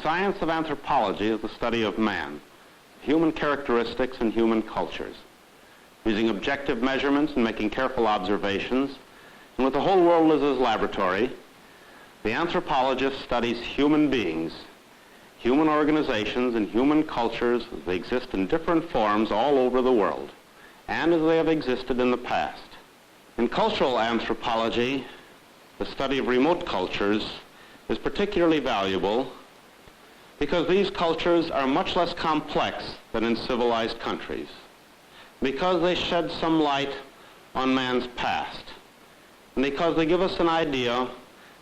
science of anthropology is the study of man, human characteristics and human cultures. Using objective measurements and making careful observations, and with the whole world as his laboratory, the anthropologist studies human beings, human organizations, and human cultures as they exist in different forms all over the world, and as they have existed in the past. In cultural anthropology, the study of remote cultures is particularly valuable because these cultures are much less complex than in civilized countries, because they shed some light on man's past, and because they give us an idea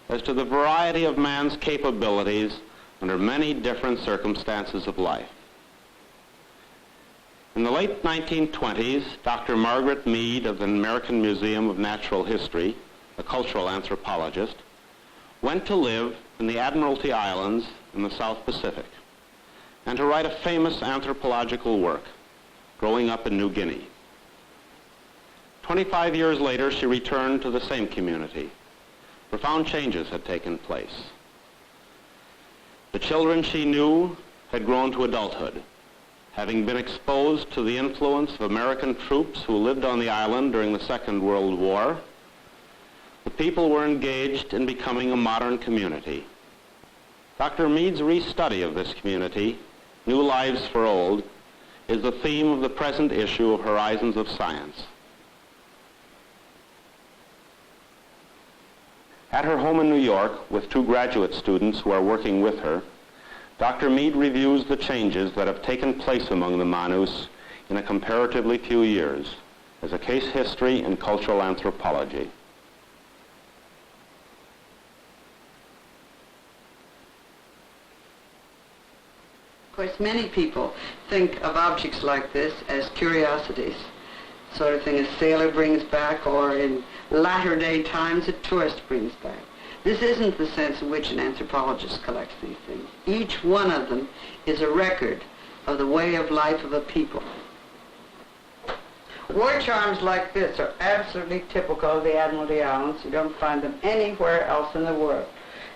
as to the variety of man's capabilities under many different circumstances of life. In the late 1920s, Dr. Margaret Mead of the American Museum of Natural History, a cultural anthropologist, went to live in the Admiralty Islands in the South Pacific and to write a famous anthropological work, Growing Up in New Guinea. 25 years later, she returned to the same community. Profound changes had taken place. The children she knew had grown to adulthood, having been exposed to the influence of American troops who lived on the island during the Second World War. The people were engaged in becoming a modern community. Dr. Mead's restudy of this community, New Lives for Old, is the theme of the present issue of Horizons of Science. At her home in New York, with 2 graduate students who are working with her, Dr. Mead reviews the changes that have taken place among the Manus in a comparatively few years as a case history in cultural anthropology. Of course, many people think of objects like this as curiosities, sort of thing a sailor brings back, or in latter-day times a tourist brings back. This isn't the sense in which an anthropologist collects these things. Each one of them is a record of the way of life of a people. War charms like this are absolutely typical of the Admiralty Islands. You don't find them anywhere else in the world.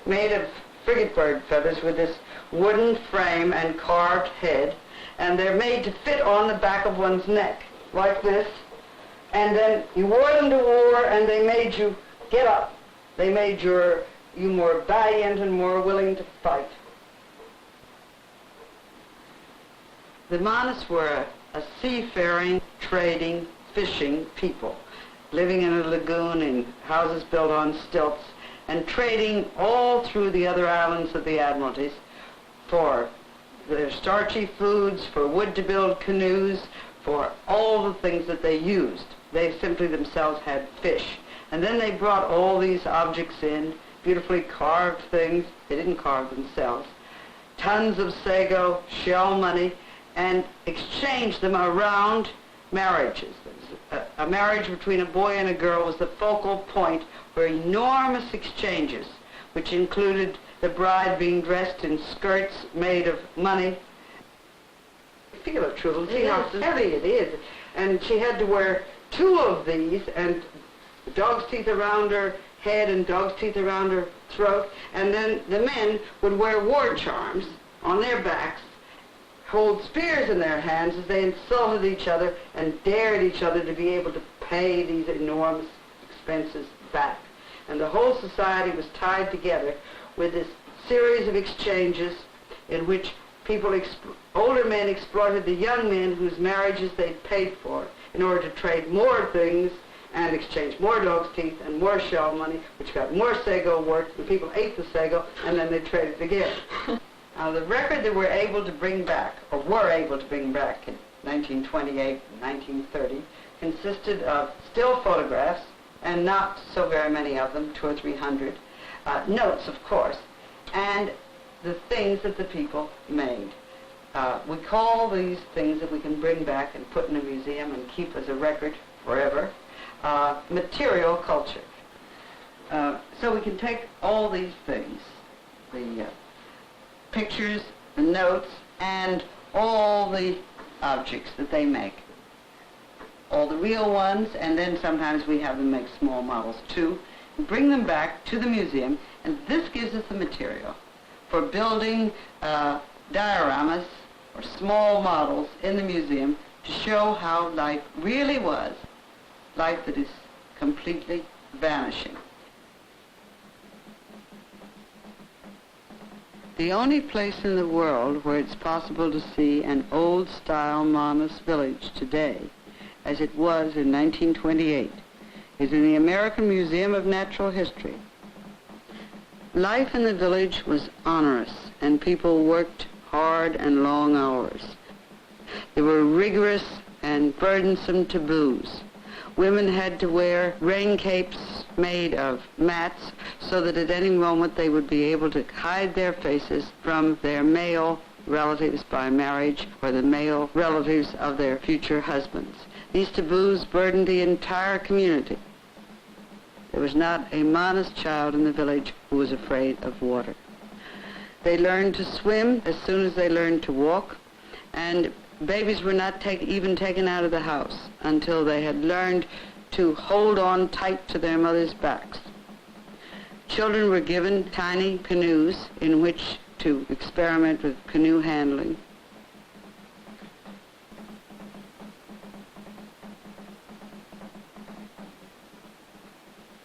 Made of frigate bird feathers with this wooden frame and carved head, and they're made to fit on the back of one's neck, like this. And then you wore them to war, and they made you get up. They made you more valiant and more willing to fight. The Manus were a seafaring, trading, fishing people, living in a lagoon in houses built on stilts, and trading all through the other islands of the Admiralties for their starchy foods, for wood to build canoes, for all the things that they used. They simply themselves had fish. And then they brought all these objects in, beautifully carved things. They didn't carve themselves. Tons of sago, shell money, and exchanged them around marriages. A marriage between a boy and a girl was the focal point for enormous exchanges, which included the bride being dressed in skirts made of money. Feel it, Trudel. See how heavy it is. And she had to wear 2 of these, and dog's teeth around her head and dog's teeth around her throat. And then the men would wear war charms on their backs, hold spears in their hands as they insulted each other and dared each other to be able to pay these enormous expenses back. And the whole society was tied together with this series of exchanges in which people, older men exploited the young men whose marriages they'd paid for in order to trade more things and exchange more dog's teeth and more shell money, which got more sago work, and people ate the sago, and then they traded again. Now, the record that we're able to bring back, or were able to bring back in 1928 and 1930, consisted of still photographs, and not so very many of them, 200 or 300, notes, of course, and the things that the people made. We call these things that we can bring back and put in a museum and keep as a record forever, material culture. So we can take all these things, the pictures, the notes, and all the objects that they make. All the real ones, and then sometimes we have them make small models too, and bring them back to the museum, and this gives us the material for building dioramas or small models in the museum to show how life really was, life that is completely vanishing. The only place in the world where it's possible to see an old-style Manus village today, as it was in 1928, is in the American Museum of Natural History. Life in the village was onerous, and people worked hard and long hours. There were rigorous and burdensome taboos. Women had to wear rain capes made of mats so that at any moment they would be able to hide their faces from their male relatives by marriage or the male relatives of their future husbands. These taboos burdened the entire community. There was not a Manus child in the village who was afraid of water. They learned to swim as soon as they learned to walk, and babies were not even taken out of the house until they had learned to hold on tight to their mothers' backs. Children were given tiny canoes in which to experiment with canoe handling.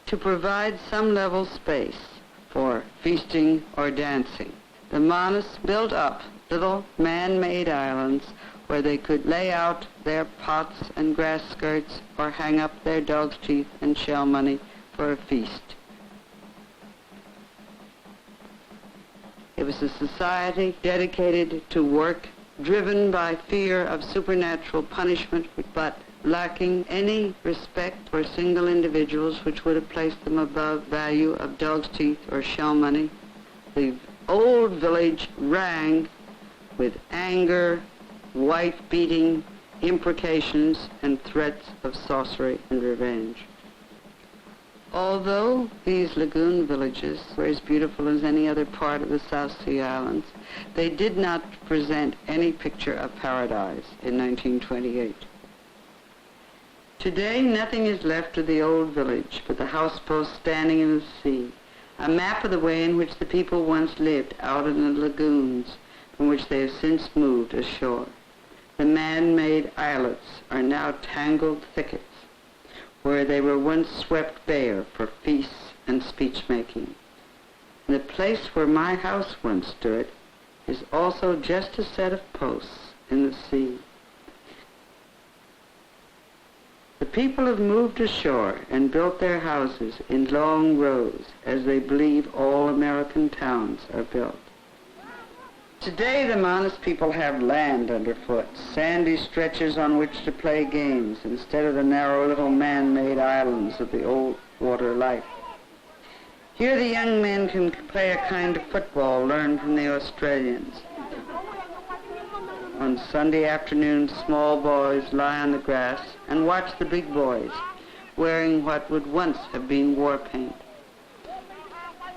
To provide some level space for feasting or dancing, the Manus built up little man-made islands where they could lay out their pots and grass skirts or hang up their dog's teeth and shell money for a feast. It was a society dedicated to work, driven by fear of supernatural punishment, but lacking any respect for single individuals which would have placed them above value of dog's teeth or shell money. The old village rang with anger, wife-beating, imprecations, and threats of sorcery and revenge. Although these lagoon villages were as beautiful as any other part of the South Sea Islands, they did not present any picture of paradise in 1928. Today, nothing is left of the old village but the houseboats standing in the sea, a map of the way in which the people once lived out in the lagoons from which they have since moved ashore. The man-made islets are now tangled thickets where they were once swept bare for feasts and speech-making. The place where my house once stood is also just a set of posts in the sea. The people have moved ashore and built their houses in long rows, as they believe all American towns are built. Today, the Manus people have land underfoot, sandy stretches on which to play games, instead of the narrow little man-made islands of the old water life. Here the young men can play a kind of football learned from the Australians. On Sunday afternoons, small boys lie on the grass and watch the big boys, wearing what would once have been war paint.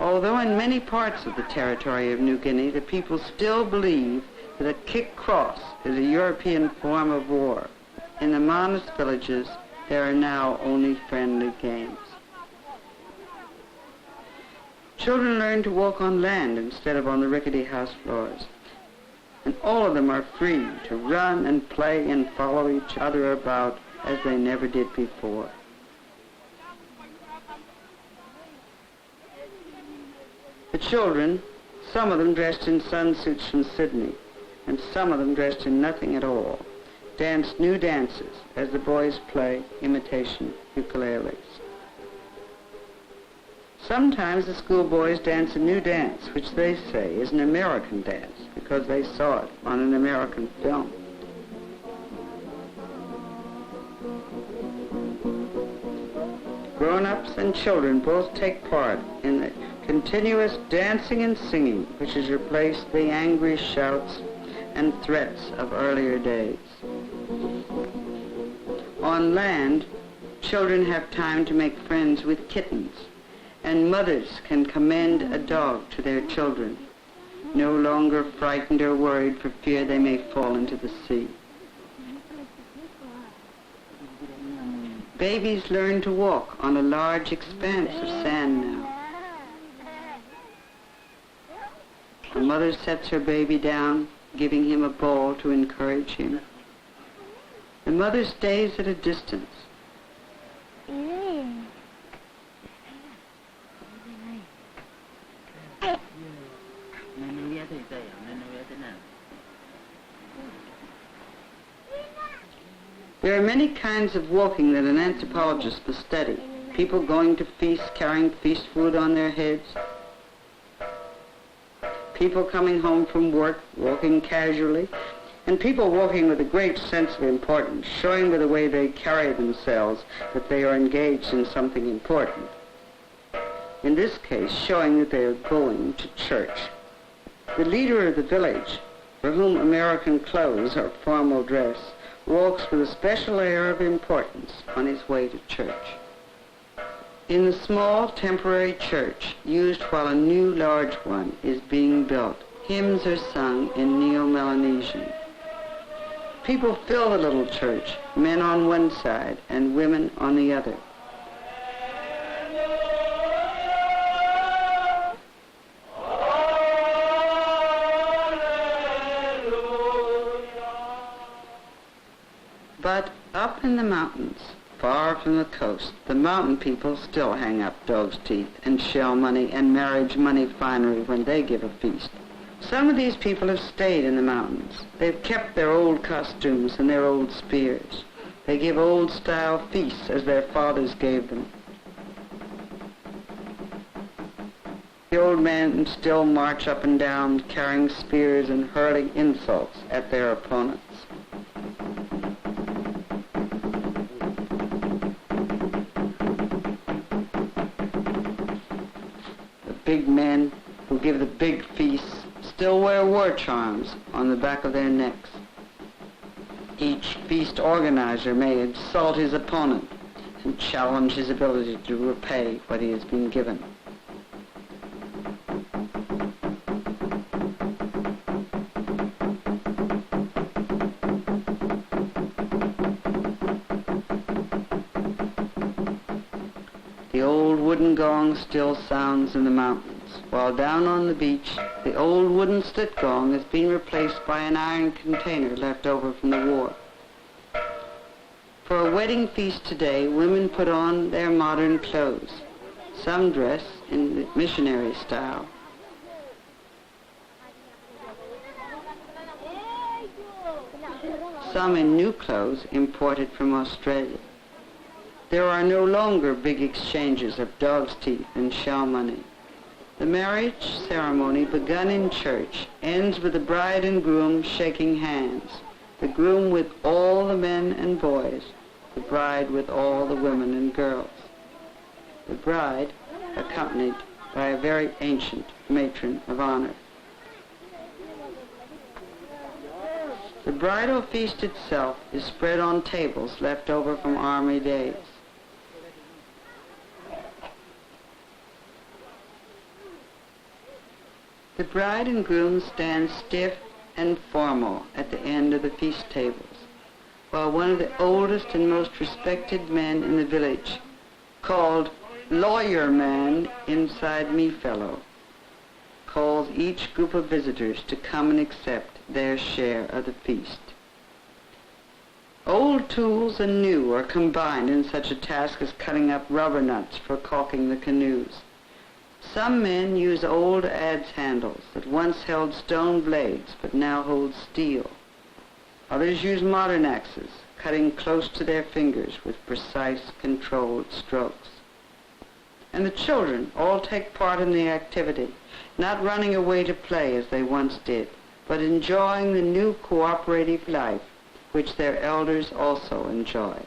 Although in many parts of the territory of New Guinea, the people still believe that a kick cross is a European form of war, in the Manus villages there are now only friendly games. Children learn to walk on land instead of on the rickety house floors, and all of them are free to run and play and follow each other about as they never did before. The children, some of them dressed in sunsuits from Sydney, and some of them dressed in nothing at all, dance new dances as the boys play imitation ukuleles. Sometimes the schoolboys dance a new dance, which they say is an American dance, because they saw it on an American film. Grown-ups and children both take part in the continuous dancing and singing which has replaced the angry shouts and threats of earlier days. On land, children have time to make friends with kittens, and mothers can commend a dog to their children, no longer frightened or worried for fear they may fall into the sea. Babies learn to walk on a large expanse of sand now. A mother sets her baby down, giving him a ball to encourage him. The mother stays at a distance. There are many kinds of walking that an anthropologist must study. People going to feasts, carrying feast food on their heads. People coming home from work, walking casually. And people walking with a great sense of importance, showing by the way they carry themselves that they are engaged in something important. In this case, showing that they are going to church. The leader of the village, for whom American clothes are formal dress, walks with a special air of importance on his way to church. In the small temporary church, used while a new large one is being built, hymns are sung in Neo-Melanesian. People fill the little church, men on one side and women on the other. But up in the mountains, far from the coast, the mountain people still hang up dog's teeth and shell money and marriage money finery when they give a feast. Some of these people have stayed in the mountains. They've kept their old costumes and their old spears. They give old-style feasts as their fathers gave them. The old men still march up and down, carrying spears and hurling insults at their opponents. The big men who give the big feasts still wear war charms on the back of their necks. Each feast organizer may insult his opponent and challenge his ability to repay what he has been given. The old wooden gong still sounds in the mountains, while down on the beach, the old wooden stick gong has been replaced by an iron container left over from the war. For a wedding feast today, women put on their modern clothes. Some dress in the missionary style. Some in new clothes imported from Australia. There are no longer big exchanges of dog's teeth and shell money. The marriage ceremony, begun in church, ends with the bride and groom shaking hands. The groom with all the men and boys, the bride with all the women and girls. The bride accompanied by a very ancient matron of honor. The bridal feast itself is spread on tables left over from army days. The bride and groom stand stiff and formal at the end of the feast tables, while one of the oldest and most respected men in the village, called lawyer man inside me fellow, calls each group of visitors to come and accept their share of the feast. Old tools and new are combined in such a task as cutting up rubber nuts for caulking the canoes. Some men use old adze handles that once held stone blades but now hold steel. Others use modern axes, cutting close to their fingers with precise, controlled strokes. And the children all take part in the activity, not running away to play as they once did, but enjoying the new cooperative life which their elders also enjoy.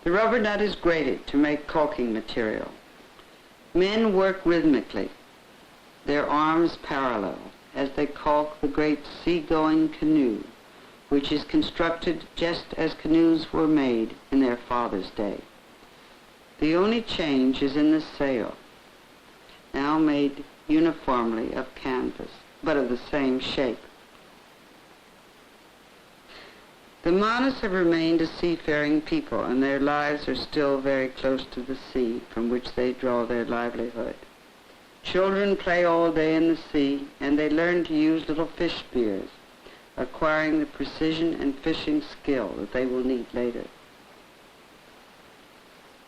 The rubber nut is grated to make caulking material. Men work rhythmically, their arms parallel, as they caulk the great sea-going canoe, which is constructed just as canoes were made in their father's day. The only change is in the sail, now made uniformly of canvas, but of the same shape. The Manus have remained a seafaring people, and their lives are still very close to the sea from which they draw their livelihood. Children play all day in the sea, and they learn to use little fish spears, acquiring the precision and fishing skill that they will need later.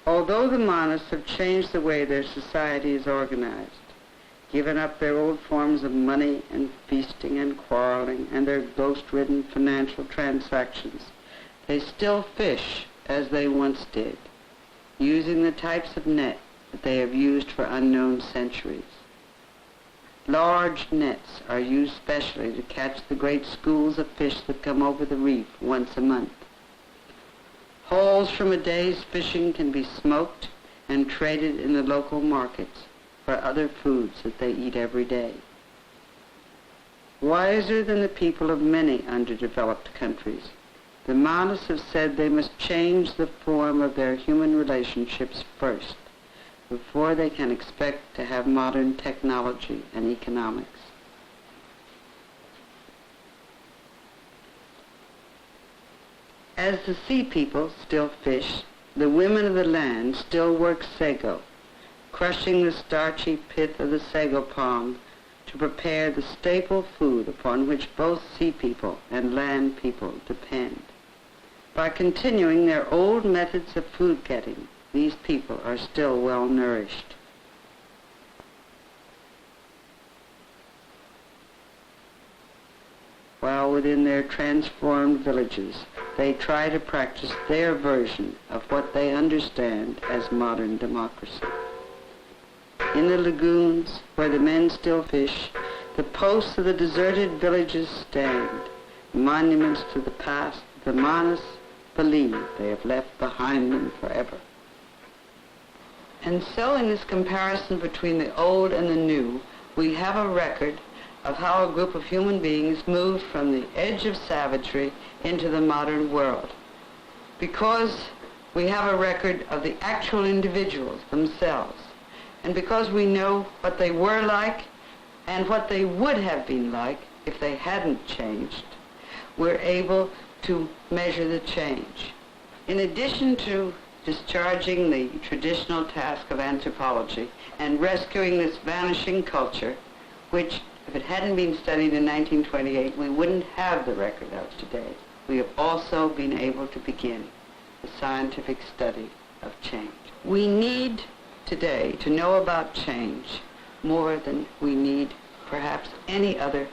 Although the Manus have changed the way their society is organized, given up their old forms of money and feasting and quarreling and their ghost-ridden financial transactions, they still fish as they once did, using the types of net that they have used for unknown centuries. Large nets are used specially to catch the great schools of fish that come over the reef once a month. Hauls from a day's fishing can be smoked and traded in the local markets for other foods that they eat every day. Wiser than the people of many underdeveloped countries, the Manus have said they must change the form of their human relationships first, before they can expect to have modern technology and economics. As the sea people still fish, the women of the land still work sago, crushing the starchy pith of the sago palm to prepare the staple food upon which both sea people and land people depend. By continuing their old methods of food getting, these people are still well nourished. While within their transformed villages, they try to practice their version of what they understand as modern democracy. In the lagoons, where the men still fish, the posts of the deserted villages stand, monuments to the past the Manus believe they have left behind them forever. And so in this comparison between the old and the new, we have a record of how a group of human beings moved from the edge of savagery into the modern world. Because we have a record of the actual individuals themselves, and because we know what they were like and what they would have been like if they hadn't changed, we're able to measure the change. In addition to discharging the traditional task of anthropology and rescuing this vanishing culture, which, if it hadn't been studied in 1928, we wouldn't have the record of today, we have also been able to begin the scientific study of change. We need today to know about change more than we need perhaps any other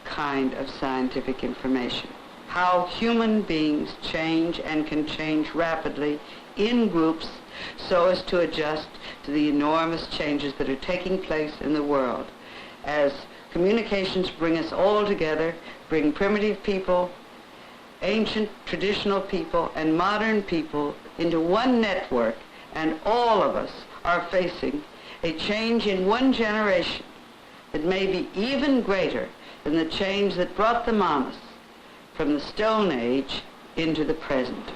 kind of scientific information. How human beings change and can change rapidly in groups so as to adjust to the enormous changes that are taking place in the world as communications bring us all together, bring primitive people, ancient traditional people, and modern people into one network, and all of us are facing a change in one generation that may be even greater than the change that brought the Manus from the Stone Age into the present.